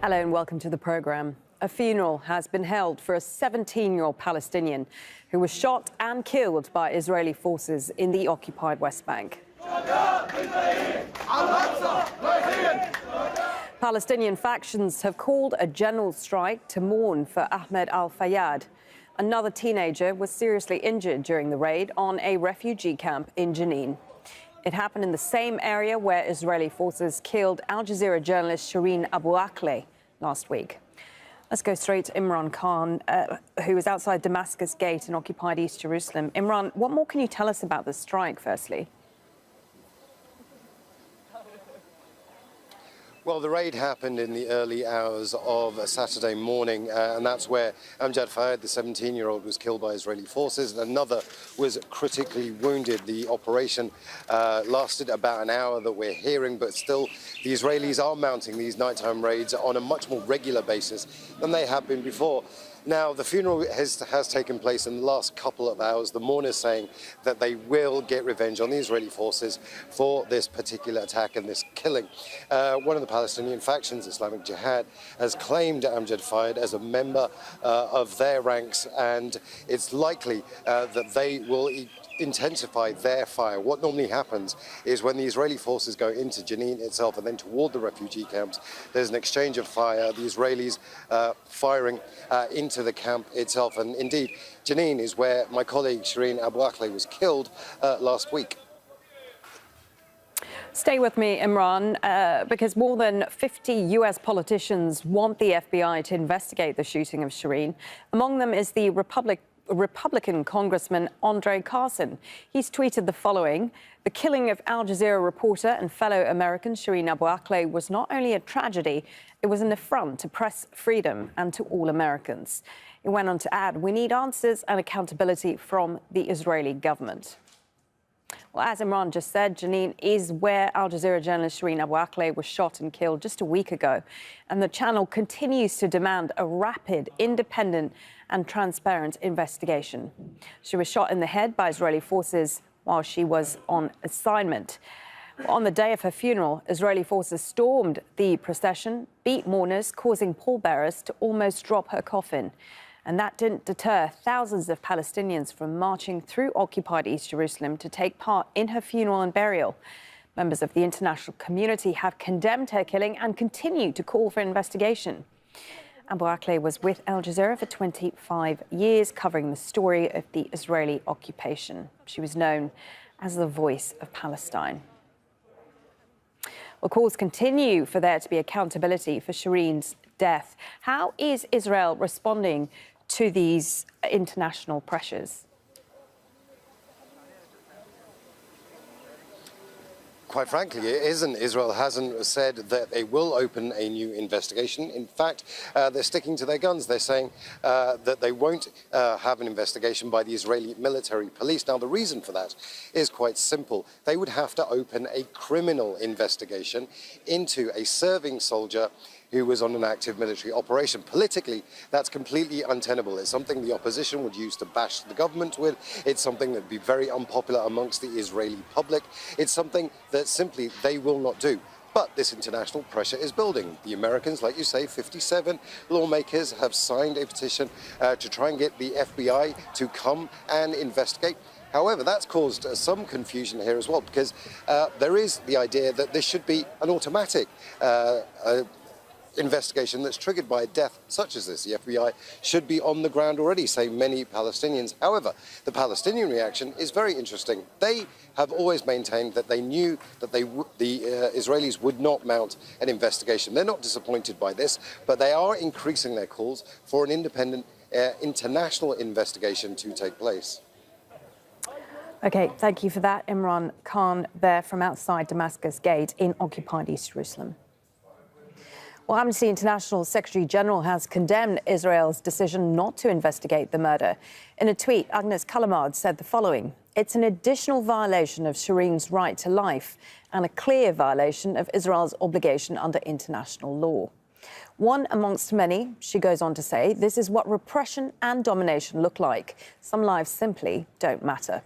Hello and welcome to the programme. A funeral has been held for a 17-year-old Palestinian who was shot and killed by Israeli forces in the occupied West Bank. Palestinian factions have called a general strike to mourn for Ahmed al-Fayyad. Another teenager was seriously injured during the raid on a refugee camp in Jenin. It happened in the same area where Israeli forces killed Al Jazeera journalist Shireen Abu Akleh last week. Let's go straight to Imran Khan, who is outside Damascus Gate in occupied East Jerusalem. Imran, what more can you tell us about the strike, firstly? Well, the raid happened in the early hours of Saturday morning, and that's where Amjad Fayyad, the 17-year-old, was killed by Israeli forces, and another was critically wounded. The operation lasted about an hour that we're hearing, but still the Israelis are mounting these nighttime raids on a much more regular basis than they have been before. Now, the funeral has taken place in the last couple of hours. The mourners saying that they will get revenge on the Israeli forces for this particular attack and this killing. One of the Palestinian factions, Islamic Jihad, has claimed Amjad Fayyad as a member of their ranks, and it's likely that they will intensify their fire. What normally happens is when the Israeli forces go into Jenin itself and then toward the refugee camps, there's an exchange of fire, the Israelis firing into the camp itself. And indeed, Jenin is where my colleague Shireen Abu Akleh was killed last week. Stay with me, Imran, because more than 50 US politicians want the FBI to investigate the shooting of Shireen. Among them is the Republican Congressman Andre Carson. He's tweeted the following: "The killing of Al Jazeera reporter and fellow American Shireen Abu Akleh was not only a tragedy, it was an affront to press freedom and to all Americans." He went on to add, "We need answers and accountability from the Israeli government." Well, as Imran just said, Jenin is where Al Jazeera journalist Shireen Abu Akleh was shot and killed just a week ago. And the channel continues to demand a rapid, independent and transparent investigation. She was shot in the head by Israeli forces while she was on assignment. On the day of her funeral, Israeli forces stormed the procession, beat mourners, causing pallbearers to almost drop her coffin. And that didn't deter thousands of Palestinians from marching through occupied East Jerusalem to take part in her funeral and burial. Members of the international community have condemned her killing and continue to call for investigation. Abu Akleh was with Al Jazeera for 25 years, covering the story of the Israeli occupation. She was known as the voice of Palestine. Well, calls continue for there to be accountability for Shireen's death. How is Israel responding to these international pressures? Quite frankly, it isn't. Israel hasn't said that they will open a new investigation. In fact, they're sticking to their guns. They're saying that they won't have an investigation by the Israeli military police. Now, the reason for that is quite simple. They would have to open a criminal investigation into a serving soldier who was on an active military operation. Politically, that's completely untenable. It's something the opposition would use to bash the government with. It's something that would be very unpopular amongst the Israeli public. It's something that simply they will not do. But this international pressure is building. The Americans, like you say, 57 lawmakers have signed a petition to try and get the FBI to come and investigate. However, that's caused some confusion here as well, because there is the idea that this should be an automatic investigation that's triggered by a death such as this. The FBI should be on the ground already, say many Palestinians. However, the Palestinian reaction is very interesting. They have always maintained that they knew that the Israelis would not mount an investigation. They're not disappointed by this, but they are increasing their calls for an independent international investigation to take place. OK, thank you for that, Imran Khan, there from outside Damascus Gate in occupied East Jerusalem. Well, Amnesty International Secretary General has condemned Israel's decision not to investigate the murder. In a tweet, Agnes Kalamard said the following: "It's an additional violation of Shireen's right to life and a clear violation of Israel's obligation under international law. One amongst many," she goes on to say, "this is what repression and domination look like. Some lives simply don't matter."